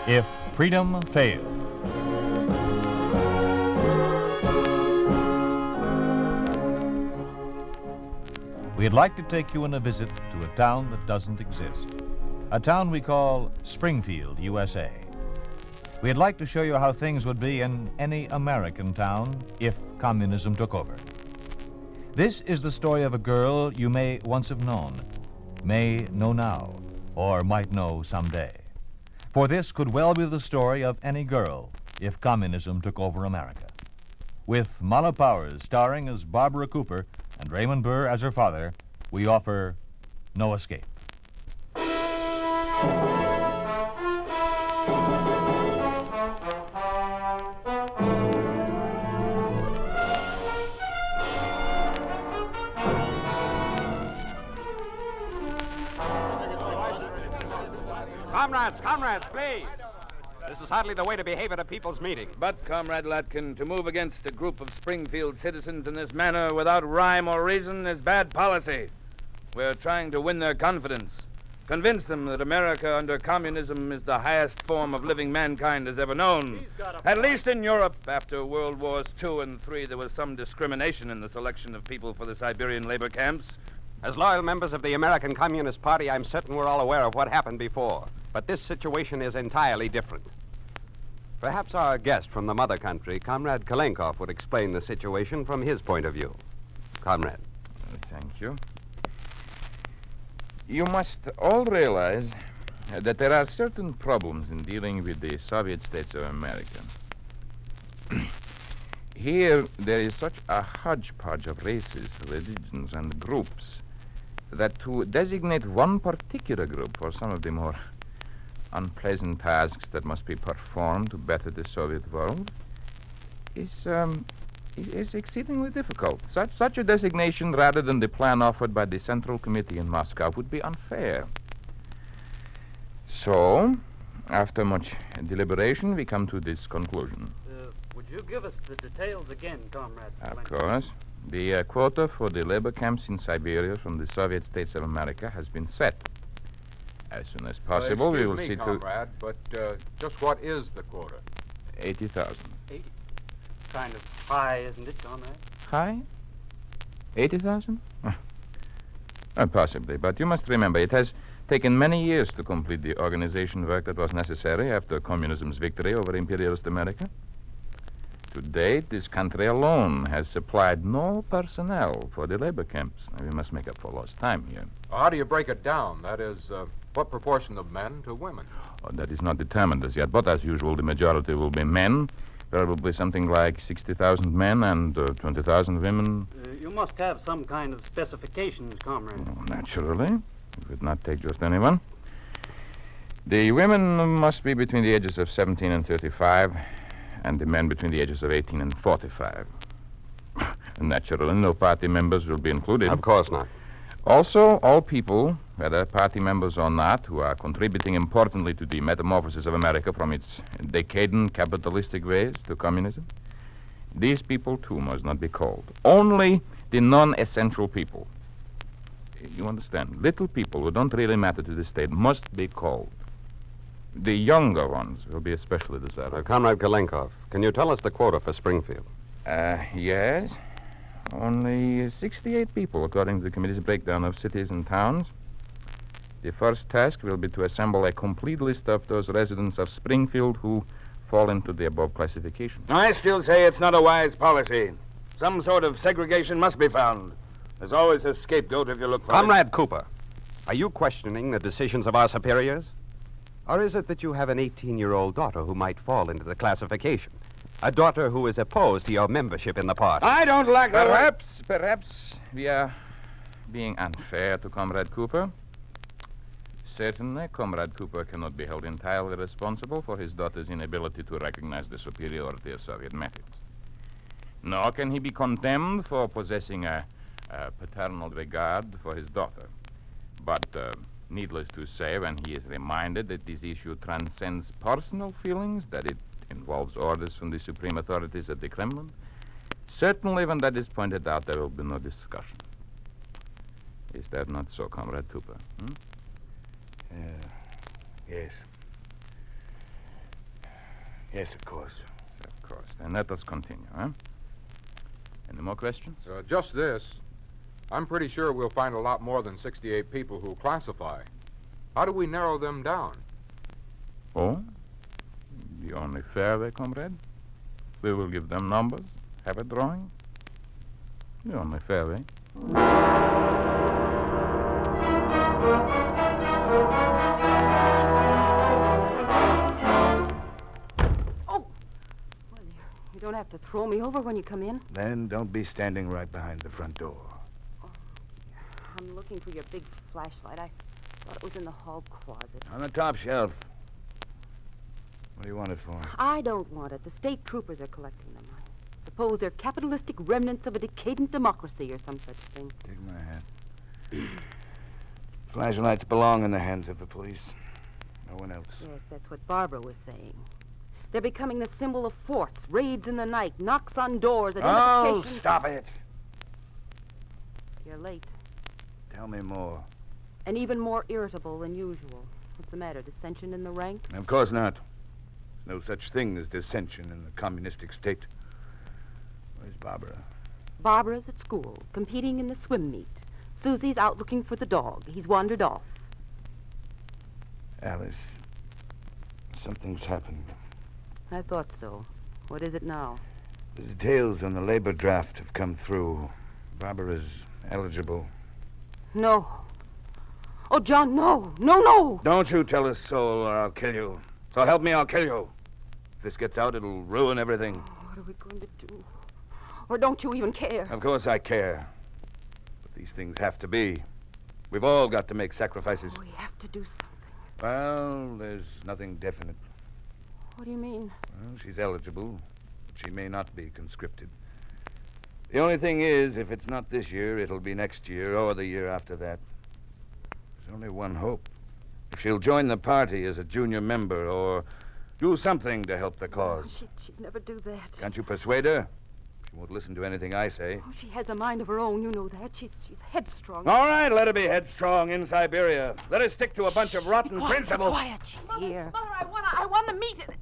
If Freedom Failed. We'd like to take you on a visit to a town that doesn't exist. A town we call Springfield, USA. We'd like to show you how things would be in any American town if communism took over. This is the story of a girl you may once have known, may know now, or might know someday. For this could well be the story of any girl if communism took over America. With Mala Powers starring as Barbara Cooper and Raymond Burr as her father, we offer No Escape. Comrades, please. This is hardly the way to behave at a people's meeting. But, Comrade Latkin, to move against a group of Springfield citizens in this manner without rhyme or reason is bad policy. We're trying to win their confidence. Convince them that America under communism is the highest form of living mankind has ever known. At least in Europe, after World Wars II and III, there was some discrimination in the selection of people for the Siberian labor camps. As loyal members of the American Communist Party, I'm certain we're all aware of what happened before. But this situation is entirely different. Perhaps our guest from the mother country, Comrade Kalenkov, would explain the situation from his point of view. Comrade. Thank you. You must all realize that there are certain problems in dealing with the Soviet states of America. Here, there is such a hodgepodge of races, religions, and groups that to designate one particular group for some of the more unpleasant tasks that must be performed to better the Soviet world is exceedingly difficult. Such a designation, rather than the plan offered by the Central Committee in Moscow, would be unfair. So, after much deliberation, we come to this conclusion. Would you give us the details again, Comrade? Of course. The quota for the labor camps in Siberia from the Soviet states of America has been set. As soon as possible, we will see Comrade, but just what is the quota? 80,000. 80? Kind of high, isn't it, Comrade? High? 80,000? Possibly, but you must remember, it has taken many years to complete the organization work that was necessary after communism's victory over imperialist America. To date, this country alone has supplied no personnel for the labor camps. We must make up for lost time here. How do you break it down? That is, what proportion of men to women? That is not determined as yet, but as usual, the majority will be men. Probably something like 60,000 men and 20,000 women. You must have some kind of specifications, Comrade. Oh, naturally. It would not take just anyone. The women must be between the ages of 17 and 35, and the men between the ages of 18 and 45. Naturally, no party members will be included. Of course not. Also, all people, whether party members or not, who are contributing importantly to the metamorphosis of America from its decadent capitalistic ways to communism, these people, too, must not be called. Only the non-essential people. You understand? Little people who don't really matter to the state must be called. The younger ones will be especially desirable. Comrade Kalenkov, can you tell us the quota for Springfield? Yes. Only 68 people, according to the committee's breakdown of cities and towns. The first task will be to assemble a complete list of those residents of Springfield who fall into the above classification. I still say it's not a wise policy. Some sort of segregation must be found. There's always a scapegoat if you look for Comrade Cooper, are you questioning the decisions of our superiors? Or is it that you have an 18-year-old daughter who might fall into the classification? A daughter who is opposed to your membership in the party? I don't like that. Perhaps we are being unfair to Comrade Cooper. Certainly, Comrade Cooper cannot be held entirely responsible for his daughter's inability to recognize the superiority of Soviet methods. Nor can he be condemned for possessing a paternal regard for his daughter. But needless to say, when he is reminded that this issue transcends personal feelings, that it involves orders from the supreme authorities at the Kremlin, certainly when that is pointed out, there will be no discussion. Is that not so, Comrade Cooper? Yes. Yes, of course. Of course. Then let us continue, huh? Any more questions? Just this. I'm pretty sure we'll find a lot more than 68 people who classify. How do we narrow them down? Oh? The only fair way, comrade. We will give them numbers, have a drawing. The only fair way. You don't have to throw me over when you come in. Then don't be standing right behind the front door. I'm looking for your big flashlight. I thought it was in the hall closet. On the top shelf. What do you want it for? I don't want it. The state troopers are collecting them. I suppose they're capitalistic remnants of a decadent democracy or some such thing. Take my hat. Flashlights belong in the hands of the police. No one else. Yes, that's what Barbara was saying. They're becoming the symbol of force. Raids in the night, knocks on doors, Oh, identification. stop it. You're late. Tell me more. And even more irritable than usual. What's the matter? Dissension in the ranks? Of course not. No such thing as dissension in the communistic state. Where's Barbara? Barbara's at school, competing in the swim meet. Susie's out looking for the dog. He's wandered off. Alice, something's happened. I thought so. What is it now? The details on the labor draft have come through. Barbara's eligible. No. Oh, John, no. No, no. Don't you tell a soul or I'll kill you. So help me, I'll kill you. If this gets out, it'll ruin everything. What are we going to do? Or don't you even care? Of course I care. But these things have to be. We've all got to make sacrifices. We have to do something. Well, there's nothing definite. What do you mean? Well, she's eligible, but she may not be conscripted. The only thing is, if it's not this year, it'll be next year or the year after that. There's only one hope. If she'll join the party as a junior member or do something to help the cause. She'd never do that. Can't you persuade her? She won't listen to anything I say. Oh, she has a mind of her own, you know that. She's headstrong. All right, let her be headstrong in Siberia. Let her stick to a bunch of rotten Be quiet, principles. Be quiet, she's here. Mother, I want to meet it.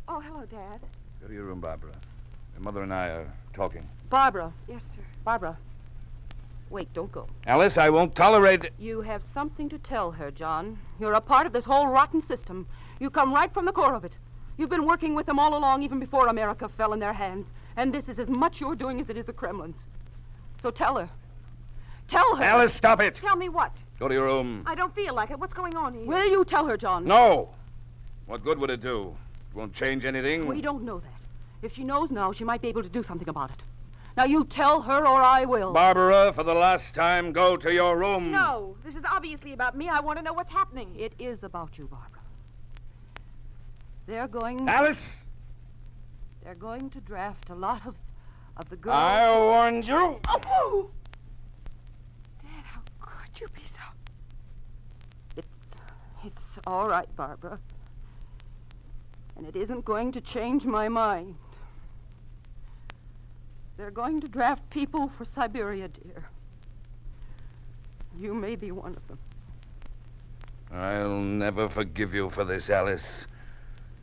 Oh, hello, Dad. Go to your room, Barbara. Your mother and I are talking. Barbara. Yes, sir. Barbara. Wait, don't go. Alice, I won't tolerate it. You have something to tell her, John. You're a part of this whole rotten system. You come right from the core of it. You've been working with them all along, even before America fell in their hands. And this is as much your doing as it is the Kremlin's. So tell her. Tell her. Alice, stop it. Tell me what? Go to your room. I don't feel like it. What's going on here? Will you tell her, John? No. What good would it do? It won't change anything. We don't know that. If she knows now, she might be able to do something about it. Now, you tell her or I will. Barbara, for the last time, go to your room. No, this is obviously about me. I want to know what's happening. It is about you, Barbara. They're going... Alice! They're going to draft a lot of the girls... I warned you. Oh! Dad, how could you be so... It's all right, Barbara. And it isn't going to change my mind. They're going to draft people for Siberia, dear. You may be one of them. I'll never forgive you for this, Alice.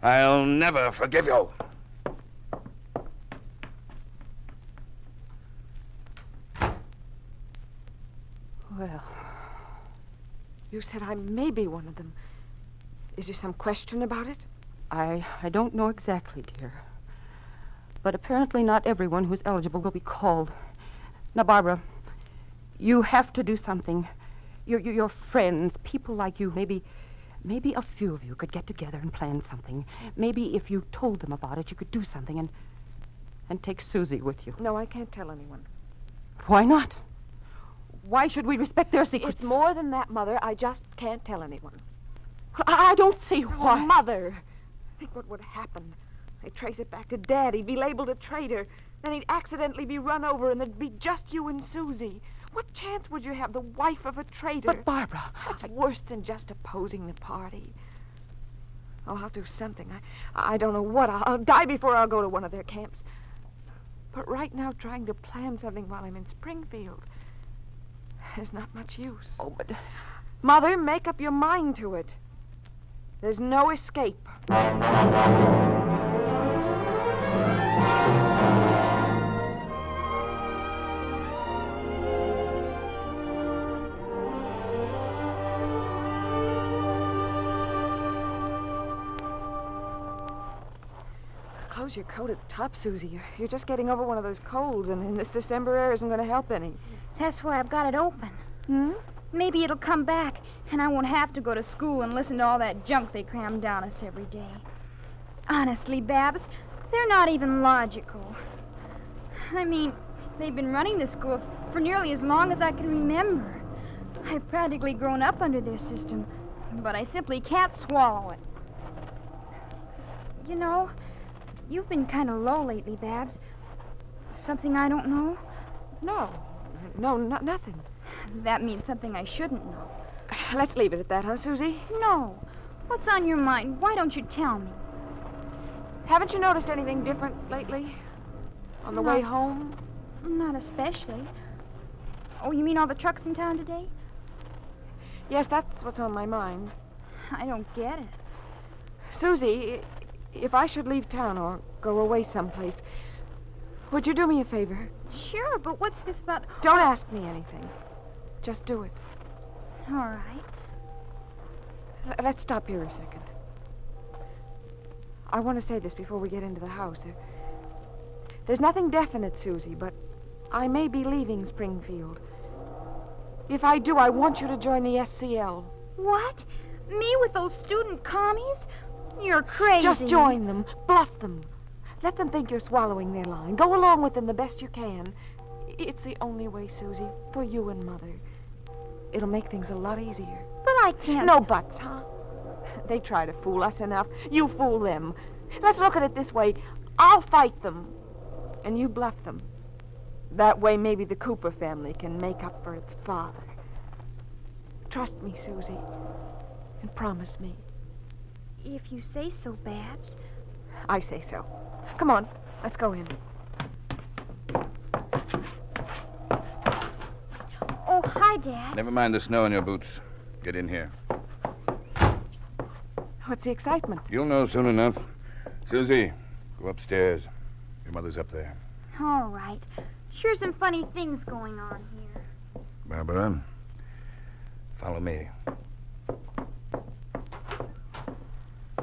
I'll never forgive you. Well, you said I may be one of them. Is there some question about it? I don't know exactly, dear. But apparently not everyone who's eligible will be called. Now, Barbara, you have to do something. Your friends, people like you, maybe a few of you could get together and plan something. Maybe if you told them about it, you could do something and take Susie with you. No, I can't tell anyone. Why not? Why should we respect their secrets? It's more than that, Mother. I just can't tell anyone. I don't see why. Oh, Mother, think what would happen. They'd trace it back to Dad. He'd be labeled a traitor. Then he'd accidentally be run over, and there'd be just you and Susie. What chance would you have, the wife of a traitor? But, Barbara... That's worse than just opposing the party. Oh, I'll do something. I don't know what. I'll die before I'll go to one of their camps. But right now, trying to plan something while I'm in Springfield is not much use. Oh, but... Mother, make up your mind to it. There's no escape. Close your coat at the top, Susie. You're just getting over one of those colds, and this December air isn't going to help any. That's why I've got it open. Maybe it'll come back, and I won't have to go to school and listen to all that junk they cram down us every day. Honestly, Babs, they're not even logical. I mean, they've been running the schools for nearly as long as I can remember. I've practically grown up under their system, but I simply can't swallow it. You know, you've been kind of low lately, Babs. Something I don't know? No, nothing. That means something I shouldn't know. Let's leave it at that, huh, Susie? No. What's on your mind? Why don't you tell me? Haven't you noticed anything different lately? On the way home? Not especially. Oh, you mean all the trucks in town today? Yes, that's what's on my mind. I don't get it. Susie, if I should leave town or go away someplace, would you do me a favor? Sure, but what's this about... Don't ask me anything. Just do it. All right. Let's stop here a second. I want to say this before we get into the house. There's nothing definite, Susie, but I may be leaving Springfield. If I do, I want you to join the SCL. What? Me with those student commies? You're crazy. Just join them. Bluff them. Let them think you're swallowing their line. Go along with them the best you can. It's the only way, Susie, for you and Mother. It'll make things a lot easier. But I can't... No buts, huh? They try to fool us enough. You fool them. Let's look at it this way. I'll fight them, and you bluff them. That way, maybe the Cooper family can make up for its father. Trust me, Susie, and promise me. If you say so, Babs. I say so. Come on, let's go in. Oh, hi, Dad. Never mind the snow on your boots. Get in here. What's the excitement? You'll know soon enough. Susie, go upstairs. Your mother's up there. All right. Sure some funny things going on here. Barbara, follow me.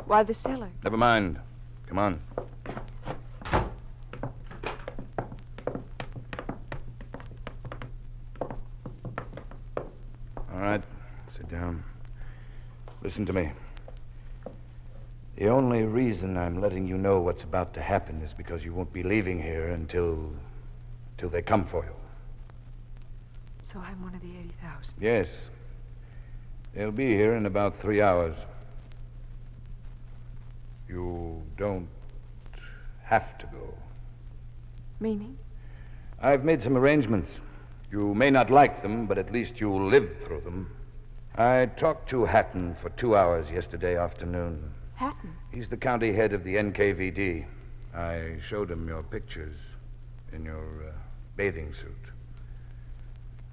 Why the cellar? Never mind. Come on. All right, sit down. Listen to me. The only reason I'm letting you know what's about to happen is because you won't be leaving here until they come for you. So I'm one of the 80,000. Yes. They'll be here in about 3 hours. You don't have to go. Meaning? I've made some arrangements. You may not like them, but at least you'll live through them. I talked to Hatton for 2 hours yesterday afternoon. Hatton? He's the county head of the NKVD. I showed him your pictures in your bathing suit.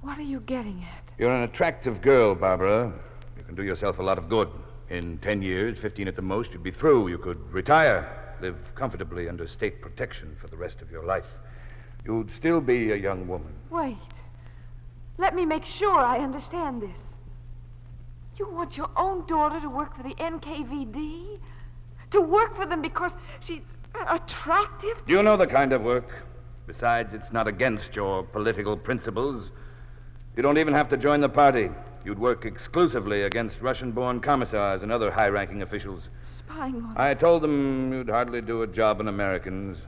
What are you getting at? You're an attractive girl, Barbara. You can do yourself a lot of good. In 10 years, 15 at the most, you'd be through. You could retire, live comfortably under state protection for the rest of your life. You'd still be a young woman. Wait. Let me make sure I understand this. You want your own daughter to work for the NKVD? To work for them because she's attractive? You know the kind of work. Besides, it's not against your political principles. You don't even have to join the party. You'd work exclusively against Russian-born commissars and other high-ranking officials. Spying on them. I told them you'd hardly do a job on Americans.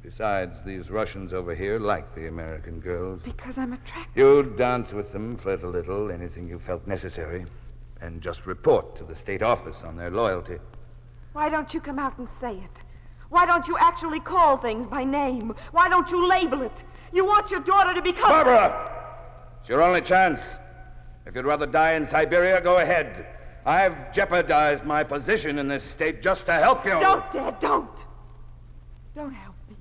Besides, these Russians over here like the American girls. Because I'm attractive. You'd dance with them, flirt a little, anything you felt necessary, and just report to the state office on their loyalty. Why don't you come out and say it? Why don't you actually call things by name? Why don't you label it? You want your daughter to become... Barbara! It's your only chance. If you'd rather die in Siberia, go ahead. I've jeopardized my position in this state just to help you. Don't, Dad, don't. Don't help me.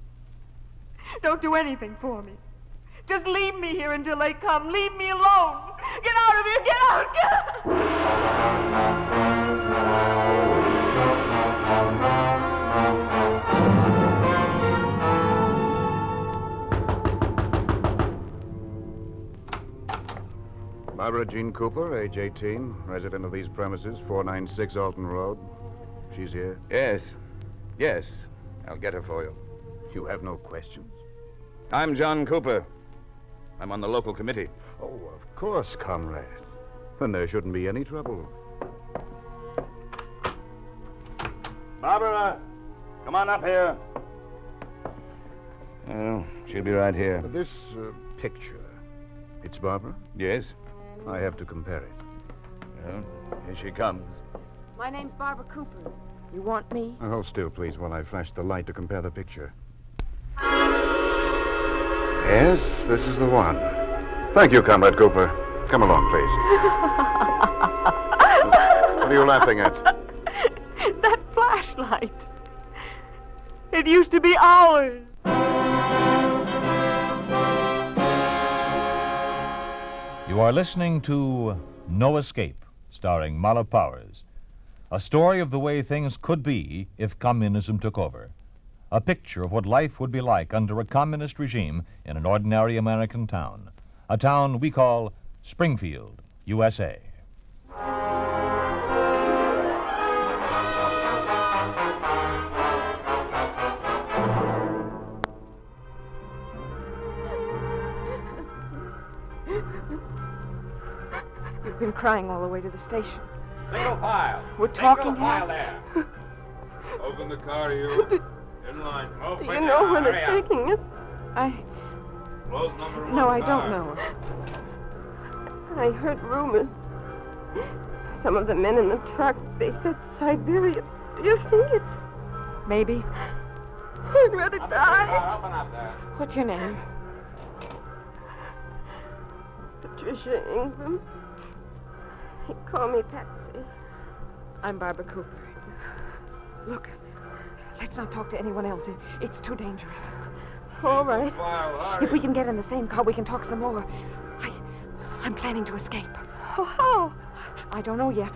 Don't do anything for me. Just leave me here until they come. Leave me alone. Get out of here. Get out. Get out. Barbara Jean Cooper, age 18, resident of these premises, 496 Alton Road. She's here. Yes. Yes. I'll get her for you. You have no questions? I'm John Cooper. I'm on the local committee. Oh, of course, comrade. Then there shouldn't be any trouble. Barbara, come on up here. Well, she'll be right here. This picture, it's Barbara? Yes? I have to compare it. Well, here she comes. My name's Barbara Cooper. You want me? Hold still, please, while I flash the light to compare the picture. Yes, this is the one. Thank you, Comrade Cooper. Come along, please. What are you laughing at? That flashlight. It used to be ours. You are listening to No Escape, starring Mala Powers. A story of the way things could be if communism took over. A picture of what life would be like under a communist regime in an ordinary American town. A town we call Springfield, USA. You've been crying all the way to the station. Single file. We're talking Single file here. there. Open the car, you. In line. Open Do you know where they're hurry up. taking us? Close number 1 No, I car. don't know. I heard rumors. Some of the men in the truck, they said Siberia. Do you think it's... Maybe. I'd rather die. Open up there. What's your name? Patricia Ingram. He called me Patsy. I'm Barbara Cooper. Look, let's not talk to anyone else. It's too dangerous. All right. File, hurry. If we can get in the same car, we can talk some more. I'm planning to escape. Oh, how? I don't know yet.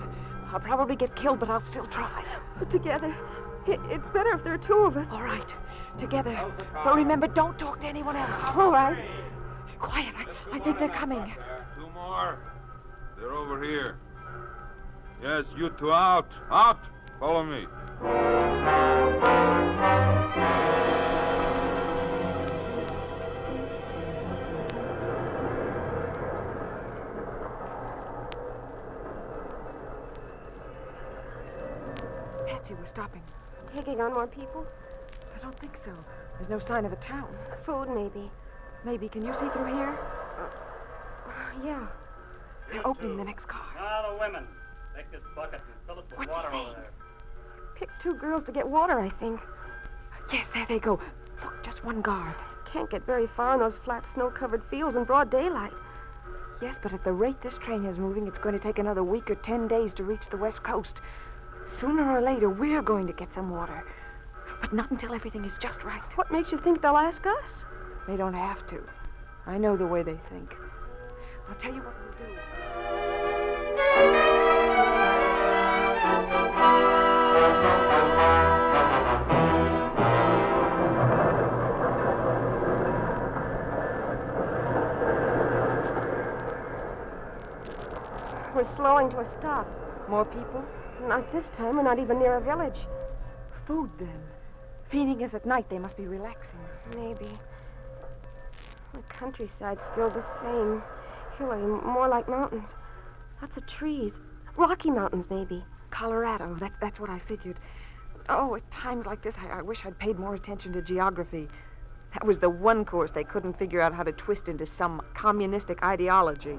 I'll probably get killed, but I'll still try. But together. It's better if there are two of us. All right, together. But remember, don't talk to anyone else. All right. Quiet. I think they're coming. Two more. They're over here. Yes, you two out. Out. Follow me. Patsy, we're stopping. Taking on more people? I don't think so. There's no sign of a town. Food, maybe. Maybe. Can you see through here? Yeah. They're opening the next car. Now the women. Take this bucket and fill it with What's he water saying? over there. Picked two girls to get water, I think. Yes, there they go. Look, just one guard. Can't get very far in those flat, snow-covered fields in broad daylight. Yes, but at the rate this train is moving, it's going to take another week or 10 days to reach the West Coast. Sooner or later, we're going to get some water. But not until everything is just right. What makes you think they'll ask us? They don't have to. I know the way they think. I'll tell you what we'll do. We're slowing to a stop. More people? Not this time. We're not even near a village. Food, then. Feeding us at night, they must be relaxing. Maybe. The countryside's still the same. Hilly, more like mountains. Lots of trees. Rocky Mountains, maybe. Colorado, that's what I figured. Oh, at times like this, I wish I'd paid more attention to geography. That was the one course they couldn't figure out how to twist into some communistic ideology.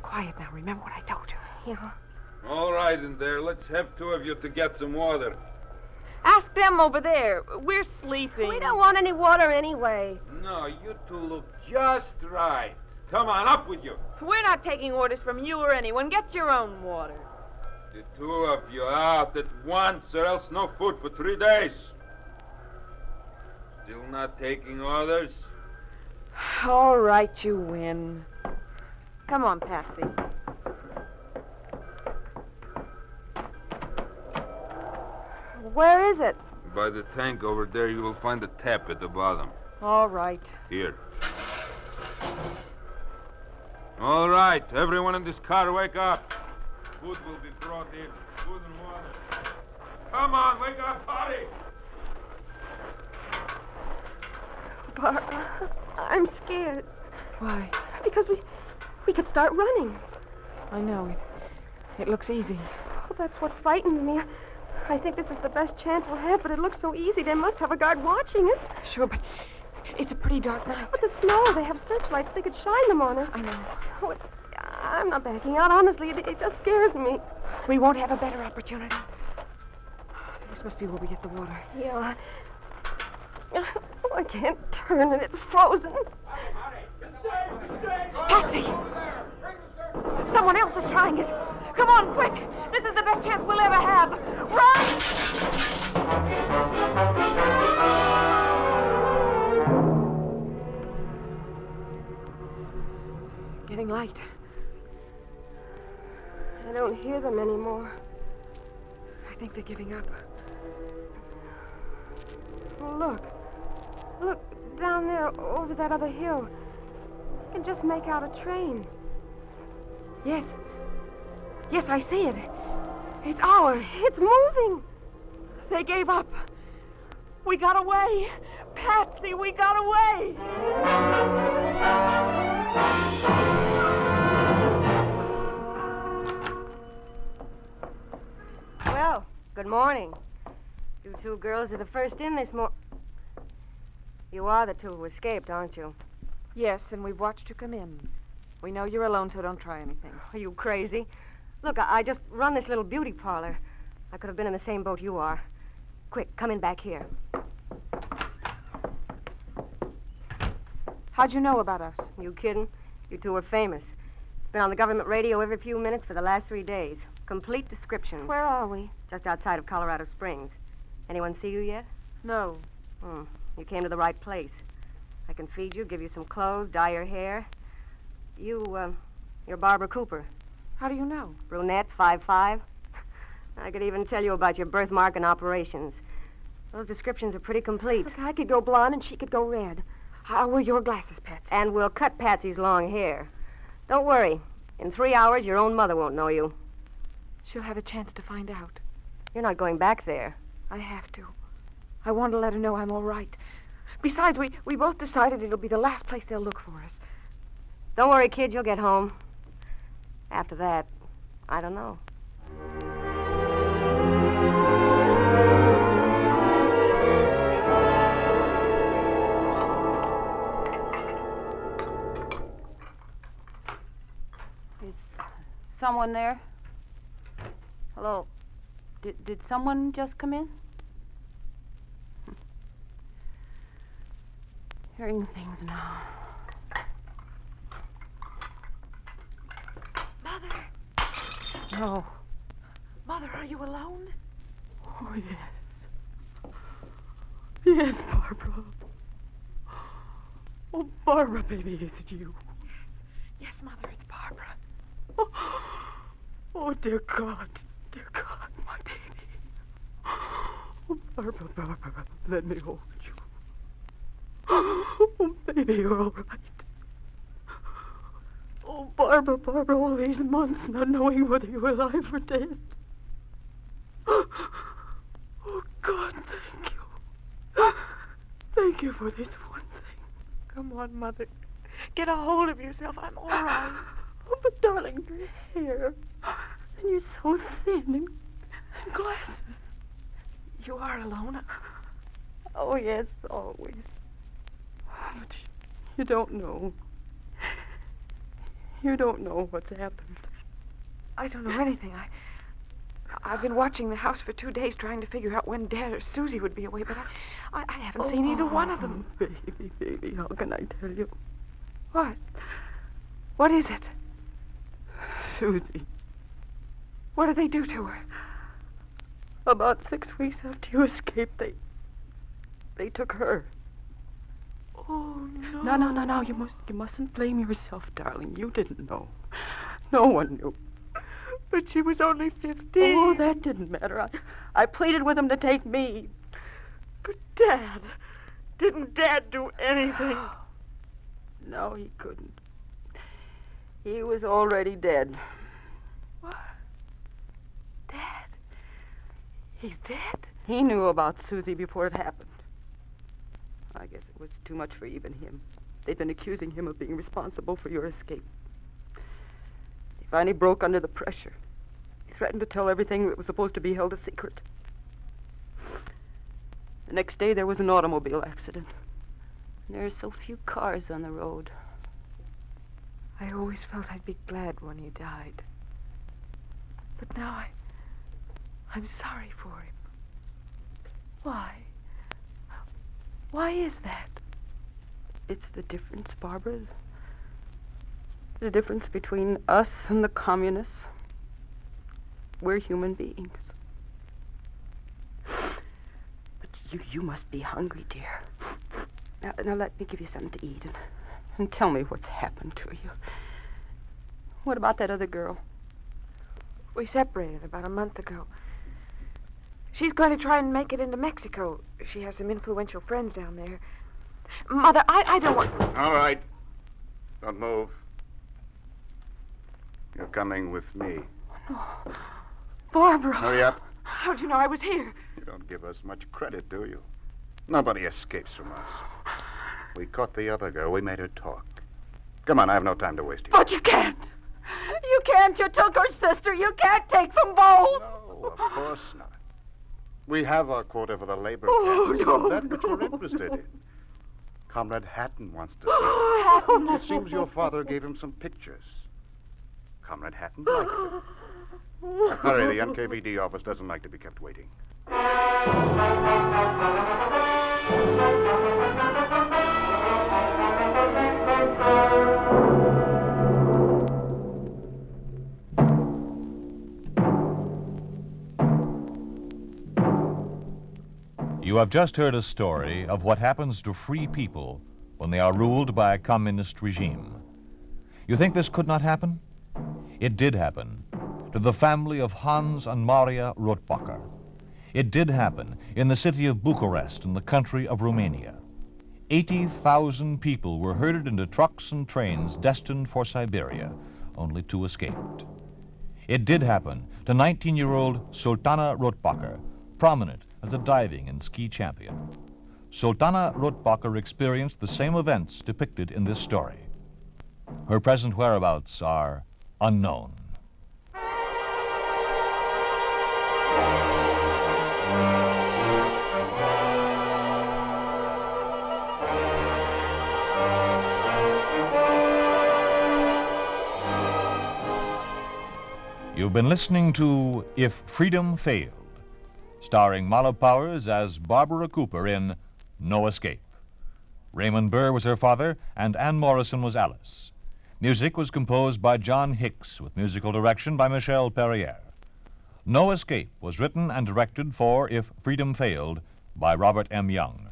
Quiet now, remember what I told you. Yeah. All right, in there. Let's have two of you to get some water. Ask them over there. We're sleeping. We don't want any water anyway. No, you two look just right. Come on, up with you. We're not taking orders from you or anyone. Get your own water. The two of you out at once, or else no food for 3 days. Still not taking orders? All right, you win. Come on, Patsy. Where is it? By the tank over there, you will find a tap at the bottom. All right. Here. All right, everyone in this car, wake up. Food will be brought in. Food and water. Come on, wake up, hurry. Barbara, I'm scared. Why? Because we could start running. I know. It looks easy. Oh, that's what frightens me. I think this is the best chance we'll have, but it looks so easy. They must have a guard watching us. Sure, but it's a pretty dark night. But the snow, they have searchlights. They could shine them on us. I know. Oh, I'm not backing out, honestly. It just scares me. We won't have a better opportunity. This must be where we get the water. Yeah. Oh, I can't turn and it's frozen. Patsy! Someone else is trying it. Come on, quick! This is the best chance we'll ever have. Run! Getting light. I don't hear them anymore. I think they're giving up. Oh, look. Look, down there over that other hill. I can just make out a train. Yes. Yes, I see it. It's ours. It's moving. They gave up. We got away. Patsy, we got away. Well, good morning. You two girls are the first in this morning. You are the two who escaped, aren't you? Yes, and we've watched you come in. We know you're alone, so don't try anything. Are you crazy? Look, I just run this little beauty parlor. I could have been in the same boat you are. Quick, come in back here. How'd you know about us? You kidding? You two are famous. It's been on the government radio every few minutes for the last 3 days. Complete descriptions. Where are we? Just outside of Colorado Springs. Anyone see you yet? No. You came to the right place. I can feed you, give you some clothes, dye your hair. You're Barbara Cooper. How do you know? Brunette, 5'5". I could even tell you about your birthmark and operations. Those descriptions are pretty complete. Look, I could go blonde and she could go red. I'll wear your glasses, Patsy. And we'll cut Patsy's long hair. Don't worry. In 3 hours, your own mother won't know you. She'll have a chance to find out. You're not going back there. I have to. I want to let her know I'm all right. Besides, we both decided it'll be the last place they'll look for us. Don't worry, kid. You'll get home. After that, I don't know. Is someone there? Hello? Did someone just come in? Hearing things now. Mother! No. Mother, are you alone? Oh, yes. Yes, Barbara. Oh, Barbara, baby, is it you? Yes, Mother, it's Barbara. Oh, dear God, my baby. Oh, Barbara, let me hold you. Oh, baby, you're all right. Oh, Barbara, all these months not knowing whether you were alive or dead. Oh, God, thank you. Thank you for this one thing. Come on, Mother. Get a hold of yourself. I'm all right. Oh, but darling, your hair. And you're so thin and glasses. You are alone? Oh, yes, always. But you don't know. You don't know what's happened. I don't know anything. I've been watching the house for 2 days trying to figure out when Dad or Susie would be away, but I haven't seen either one of them. Baby, how can I tell you? What? What is it? Susie. What did they do to her? About 6 weeks after you escaped, they took her. Oh, no. No. You mustn't blame yourself, darling. You didn't know. No one knew. But she was only 15. Oh, that didn't matter. I pleaded with them to take me. But Dad, didn't Dad do anything? No, he couldn't. He was already dead. What? Dad? He's dead? He knew about Susie before it happened. I guess it was too much for even him. They'd been accusing him of being responsible for your escape. He finally broke under the pressure. He threatened to tell everything that was supposed to be held a secret. The next day, there was an automobile accident. There are so few cars on the road. I always felt I'd be glad when he died. But now I'm sorry for him. Why? Why is that? It's the difference, Barbara. The difference between us and the communists. We're human beings. But you must be hungry, dear. Now let me give you something to eat and tell me what's happened to you. What about that other girl? We separated about a month ago. She's going to try and make it into Mexico. She has some influential friends down there. Mother, I don't want... All right. Don't move. You're coming with me. No. Barbara. Hurry up. How'd you know I was here? You don't give us much credit, do you? Nobody escapes from us. We caught the other girl. We made her talk. Come on, I have no time to waste here. But you can't. You can't. You took her sister. You can't take them both. No, of course not. We have our quota for the labor Oh, camps. no, That's what you're interested in. Comrade Hatton wants to see Oh, you. Hatton. It seems your father gave him some pictures. Comrade Hatton liked them. Hurry, the NKVD office doesn't like to be kept waiting. You have just heard a story of what happens to free people when they are ruled by a communist regime. You think this could not happen? It did happen to the family of Hans and Maria Rotbacher. It did happen in the city of Bucharest in the country of Romania. 80,000 people were herded into trucks and trains destined for Siberia. Only 2 escaped. It did happen to 19-year-old Sultana Rotbacher, prominent as a diving and ski champion. Sultana Rotbacher experienced the same events depicted in this story. Her present whereabouts are unknown. You've been listening to If Freedom Failed, starring Mala Powers as Barbara Cooper in No Escape. Raymond Burr was her father, and Ann Morrison was Alice. Music was composed by John Hicks, with musical direction by Michel Perrier. No Escape was written and directed for If Freedom Failed by Robert M. Young.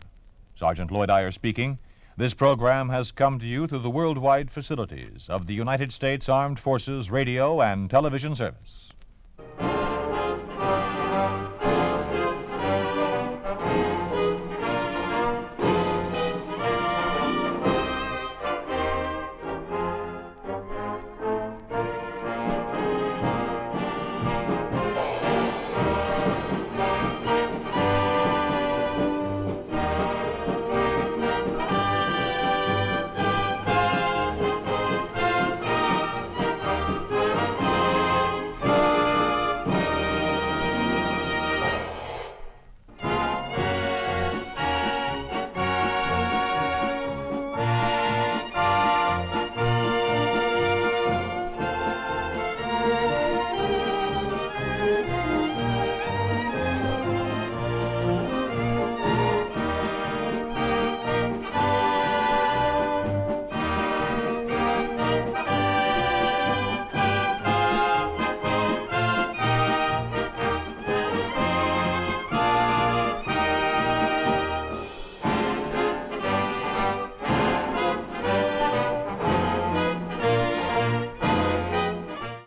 Sergeant Lloyd Iyer speaking. This program has come to you through the worldwide facilities of the United States Armed Forces Radio and Television Service.